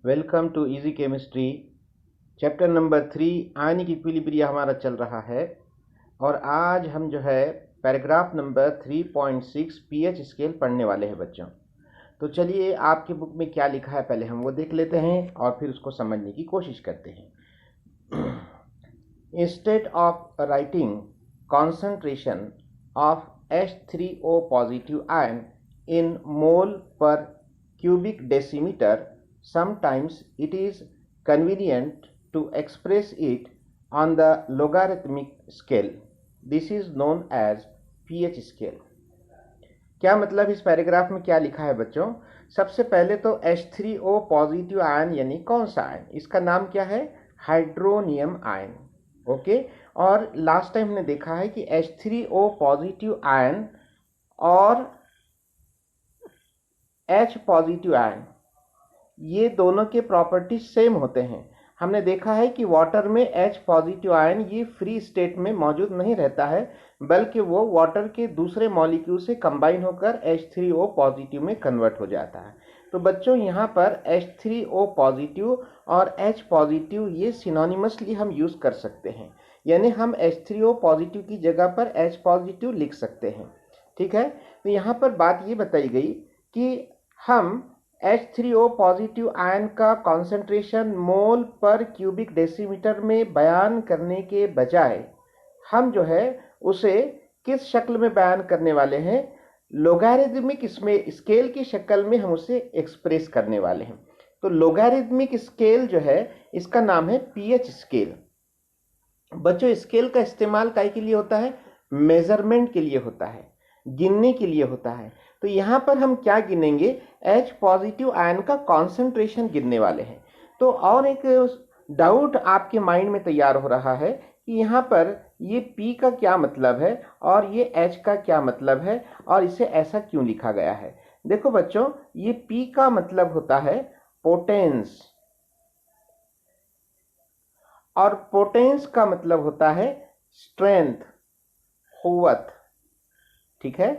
Welcome to easy chemistry. Chapter number 3 ionic equilibrium हमारा चल रहा है और आज हम जो है पैराग्राफ नंबर 3.6 पीएच स्केल पढ़ने वाले हैं बच्चों। तो चलिए आपकी बुक में क्या लिखा है पहले हम वो देख लेते हैं और फिर उसको समझने की कोशिश करते हैं। Instead of writing concentration of H3O positive ion in mole per cubic decimeter, sometimes it is convenient to express it on the logarithmic scale. This is known as pH scale. क्या मतलब इस पैराग्राफ में क्या लिखा है बच्चों? सबसे पहले तो H3O पॉजिटिव आयन यानी कौन सा आयन, इसका नाम क्या है? Hydronium ion. ओके, और लास्ट टाइम हमने देखा है कि H3O पॉजिटिव आयन और H पॉजिटिव आयन ये दोनों के प्रॉपर्टीज सेम होते हैं। हमने देखा है कि वाटर में H पॉजिटिव आयन ये फ्री स्टेट में मौजूद नहीं रहता है, बल्कि वो वाटर के दूसरे मॉलिक्यूल से कंबाइन होकर H3O पॉजिटिव में कन्वर्ट हो जाता है। तो बच्चों यहाँ पर H3O पॉजिटिव और H पॉजिटिव ये सिनोनिमसली हम यूज कर सकते हैं, यानी हम H3O पॉजिटिव की जगह पर H पॉजिटिव लिख सकते हैं। ठीक है, तो यहाँ पर बात ये बताई गई कि हम H3O पॉजिटिव आयन का कॉन्सेंट्रेशन मोल पर क्यूबिक डेसीमीटर में बयान करने के बजाय हम जो है उसे किस शक्ल में बयान करने वाले हैं? लोगारिथमिक स्केल की शक्ल में हम उसे एक्सप्रेस करने वाले हैं। तो लोगारिथमिक स्केल जो है इसका नाम है पीएच स्केल। बच्चों, स्केल का इस्तेमाल काय के लिए होता है? मेजरमेंट के लिए होता है, गिनने के लिए होता है। तो यहाँ पर हम क्या गिनेंगे? H पॉजिटिव आयन का कॉन्सेंट्रेशन गिनने वाले हैं। तो और एक डाउट आपके माइंड में तैयार हो रहा है कि यहाँ पर ये P का क्या मतलब है और ये H का क्या मतलब है और इसे ऐसा क्यों लिखा गया है? देखो बच्चों, ये P का मतलब होता है पोटेंस और पोटेंस का मतलब होता है स्ट्रेंथ, कुव्वत। ठीक है,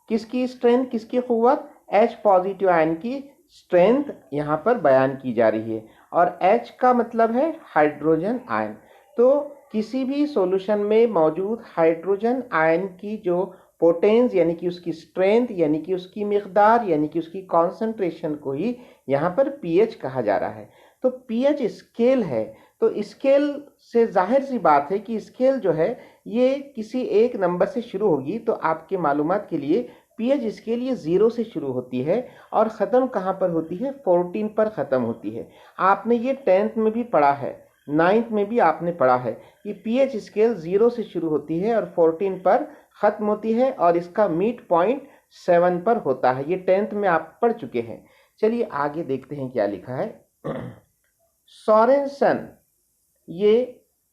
किसकी स्ट्रेंथ, किसकी कुव्वत? H पॉजिटिव आयन की स्ट्रेंथ यहाँ पर बयान की जा रही है और H का मतलब है हाइड्रोजन आयन। तो किसी भी सॉल्यूशन में मौजूद हाइड्रोजन आयन की जो पोटेंस यानी कि उसकी स्ट्रेंथ यानी कि उसकी मिकदार यानी कि उसकी कॉन्सेंट्रेशन को ही यहाँ पर पीएच कहा जा रहा है। तो पीएच स्केल है, तो स्केल से जाहिर सी बात है कि स्केल जो है ये किसी एक नंबर से शुरू होगी। तो आपके मालूमात के लिए पीएच स्केल ये 0 से शुरू होती है और ख़त्म कहाँ पर होती है? 14 पर ख़त्म होती है। आपने ये 10th में भी पढ़ा है, 9th में भी आपने पढ़ा है कि पीएच स्केल 0 से शुरू होती है और 14 पर ख़त्म होती है और इसका मिड पॉइंट 7 पर होता है। ये 10th में आप पढ़ चुके हैं। चलिए आगे देखते हैं क्या लिखा है। सोरेनसन ये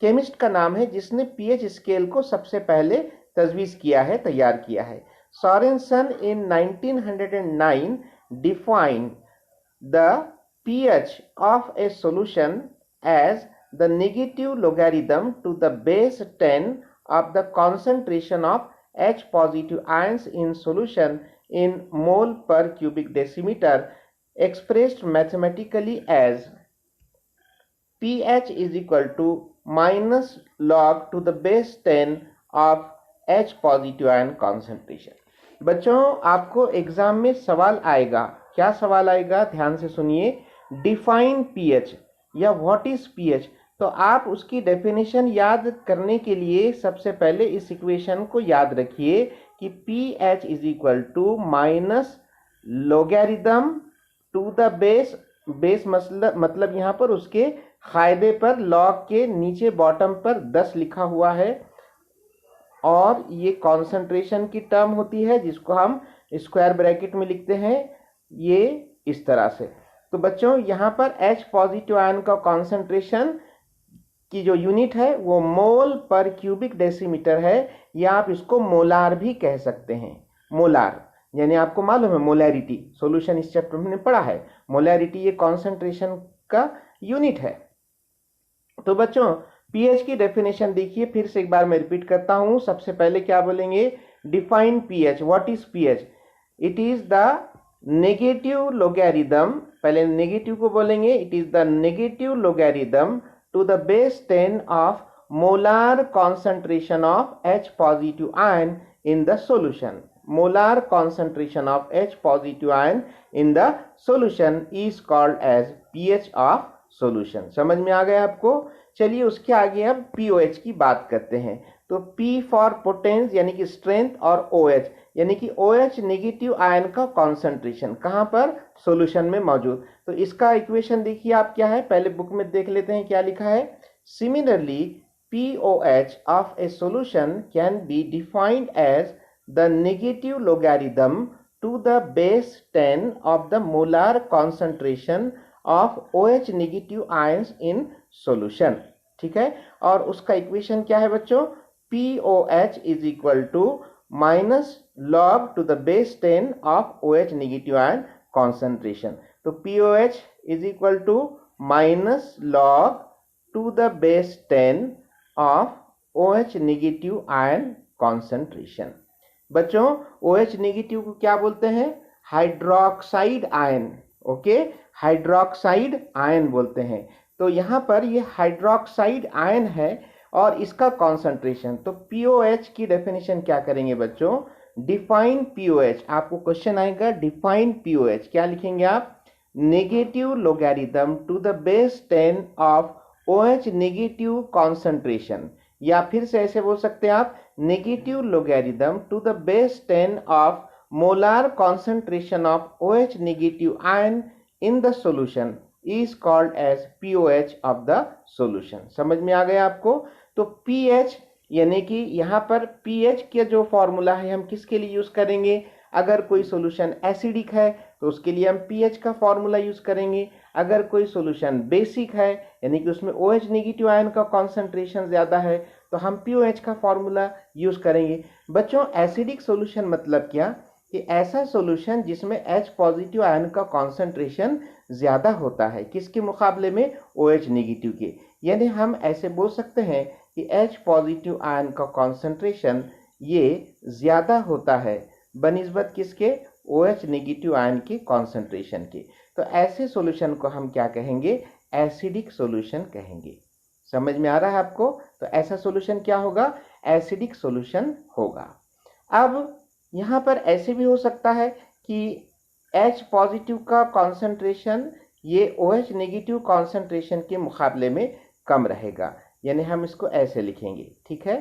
केमिस्ट का नाम है जिसने पीएच स्केल को सबसे पहले तजवीज़ किया है, तैयार किया है। Sorensen in 1909 defined the pH of a solution as the negative logarithm to the base 10 of the concentration of H positive ions in solution in mole per cubic decimeter, expressed mathematically as pH is equal to minus log to the base 10 of H positive ion concentration। बच्चों, आपको exam में सवाल आएगा। क्या सवाल आएगा? ध्यान से सुनिए। डिफाइन पीएच या व्हाट इज पीएच। तो आप उसकी डेफिनेशन याद करने के लिए सबसे पहले इस इक्वेशन को याद रखिए कि pH is equal to minus logarithm to the base. Base मतलब यहाँ पर उसके कायदे पर लॉग के नीचे बॉटम पर 10 लिखा हुआ है और ये कॉन्सेंट्रेशन की टर्म होती है जिसको हम स्क्वायर ब्रैकेट में लिखते हैं ये इस तरह से। तो बच्चों, यहाँ पर H पॉजिटिव आयन का कॉन्सेंट्रेशन की जो यूनिट है वो मोल पर क्यूबिक डेसीमीटर है, या आप इसको मोलार भी कह सकते हैं। मोलार यानी आपको मालूम है मोलैरिटी, सॉल्यूशन इस चैप्टर में पढ़ा है। मोलैरिटी ये कॉन्सेंट्रेशन का यूनिट है। तो बच्चों, पीएच की डेफिनेशन देखिए, फिर से एक बार मैं रिपीट करता हूं। सबसे पहले क्या बोलेंगे? Define pH. What is pH? It is the negative logarithm पहले नेगेटिव को बोलेंगे, it is the negative logarithm to the base 10 of molar concentration of H positive ion in the solution. Molar concentration of H positive ion in the solution is called as pH of solution. समझ में आ गया आपको? चलिए उसके आगे अब POH की बात करते हैं. तो P फॉर पोटेंस यानी कि स्ट्रेंथ और OH यानी कि OH नेगेटिव आयन का कॉन्सेंट्रेशन कहां पर? सॉल्यूशन में मौजूद. तो इसका इक्वेशन देखिए आप क्या है, पहले बुक में देख लेते हैं क्या लिखा है. Similarly POH of a solution can be defined as the negative logarithm to the base 10 of the molar concentration of OH negative ions in solution. ठीक है, और उसका इक्वेशन क्या है बच्चों? POH is equal to minus log to the base 10 of OH negative ion concentration. तो POH is equal to minus log to the base 10 of OH negative ion concentration. बच्चों OH negative को क्या बोलते हैं? Hydroxide ion. Okay, hydroxide ion बोलते हैं. तो यहां पर ये हाइड्रोक्साइड आयन है और इसका कॉन्सेंट्रेशन. तो POH की डेफिनेशन क्या करेंगे बच्चों? Define POH. आपको क्वेश्चन आएगा डिफाइन POH. क्या लिखेंगे आप? Negative logarithm to the base 10 of OH negative concentration, या फिर से ऐसे बोल सकते हैं आप, negative logarithm to the base 10 of molar concentration of OH negative ion in the solution is called as POH of the solution. समझ में आ गया आपको? तो pH यानी कि यहाँ पर pH का जो फॉर्मूला है हम किसके लिए यूज करेंगे? अगर कोई सॉल्यूशन एसिडिक है तो उसके लिए हम pH का फॉर्मूला यूज करेंगे. अगर कोई सॉल्यूशन बेसिक है यानी कि उसमें OH नेगेटिव आयन का कॉन्सेंट्रेशन ज्यादा है तो हम POH का फॉर्मूला यूज करेंगे. बच्चों एसिडिक सॉल्यूशन मतलब क्या? कि ऐसा सॉल्यूशन जिसमें H पॉजिटिव आयन का कॉन्सेंट्रेशन ज्यादा होता है किसके मुकाबले में? OH नेगेटिव के. यानी हम ऐसे बोल सकते हैं कि H पॉजिटिव आयन का कॉन्सेंट्रेशन ये ज्यादा होता है बनिस्बत किसके? OH नेगेटिव आयन के कॉन्सेंट्रेशन के. तो ऐसे सॉल्यूशन को हम क्या कहेंगे? एसिडिक सॉल्यूशन कहेंगे. समझ में आ रहा है आपको? तो ऐसा सॉल्यूशन क्या होगा? एसिडिक सॉल्यूशन होगा. अब यहाँ पर ऐसे भी हो सकता है कि H पॉजिटिव का कॉन्सेंट्रेशन ये OH नेगेटिव कॉन्सेंट्रेशन के मुकाबले में कम रहेगा, यानी हम इसको ऐसे लिखेंगे. ठीक है,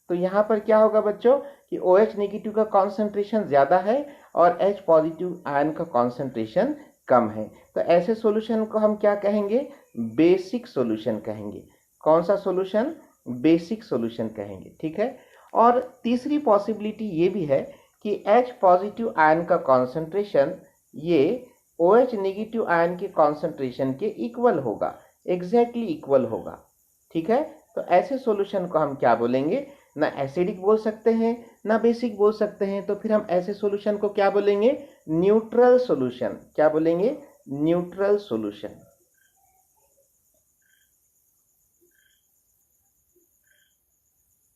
तो यहाँ पर क्या होगा बच्चों कि OH नेगेटिव का कॉन्सेंट्रेशन ज़्यादा है और H पॉजिटिव आयन का कॉन्सेंट्रेशन कम है. तो ऐसे सॉल्यूशन को हम क्या कहेंगे? बेसिक सॉल्यूशन कहेंगे. कौन सा सॉल्यूशन? बेसिक सॉल्यूशन कहेंगे. ठीक है, और तीसरी पॉसिबिलिटी ये भी है कि H पॉजिटिव आयन का कॉन्सेंट्रेशन ये OH नेगेटिव आयन के कॉन्सेंट्रेशन के इक्वल होगा, एग्जैक्टली इक्वल होगा. ठीक है, तो ऐसे सॉल्यूशन को हम क्या बोलेंगे? ना एसिडिक बोल सकते हैं ना बेसिक बोल सकते हैं. तो फिर हम ऐसे सॉल्यूशन को क्या बोलेंगे? Neutral solution. क्या बोलेंगे? Neutral solution.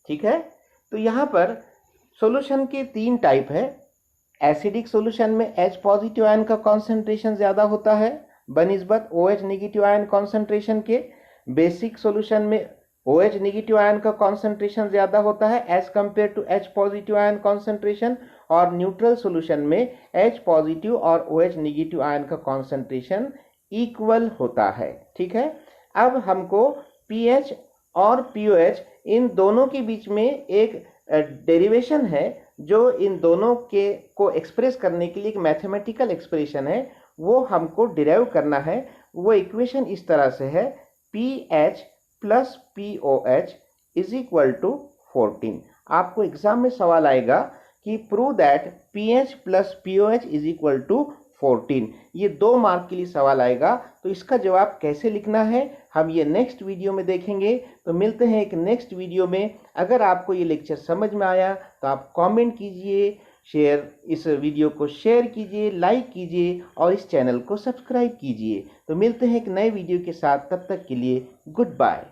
ठीक है, तो यहां पर सॉल्यूशन के 3 टाइप है. एसिडिक सॉल्यूशन में H पॉजिटिव आयन का कॉन्सेंट्रेशन ज्यादा होता है बनिस्बत OH नेगेटिव आयन कॉन्सेंट्रेशन के. बेसिक सॉल्यूशन में OH नेगेटिव आयन का कॉन्सेंट्रेशन ज्यादा होता है as compare to H positive ion concentration. और न्यूट्रल सॉल्यूशन में H पॉजिटिव और OH नेगेटिव आयन का कॉन्सेंट्रेशन इक्वल होता है. ठीक है, अब हमको pH और POH इन दोनों के बीच में एक डेरिवेशन है जो इन दोनों के को एक्सप्रेस करने के लिए एक मैथमेटिकल एक्सप्रेशन है, वो हमको डिराइव करना है. वो इक्वेशन इस तरह से है pH plus POH is equal to 14. आपको एग्जाम में सवाल आएगा कि prove that pH plus POH is equal to 14. ये 2 मार्क के लिए सवाल आएगा. तो इसका जवाब कैसे लिखना है हम ये नेक्स्ट वीडियो में देखेंगे. तो मिलते हैं एक नेक्स्ट वीडियो में. अगर आपको ये लेक्चर समझ में आया तो आप कमेंट कीजिए, इस वीडियो को शेयर कीजिए, लाइक कीजिए और इस चैनल को सब्सक्राइब कीजिए. तो मिलते हैं एक नए वीडियो के साथ. तब तक के लिए गुड बाय.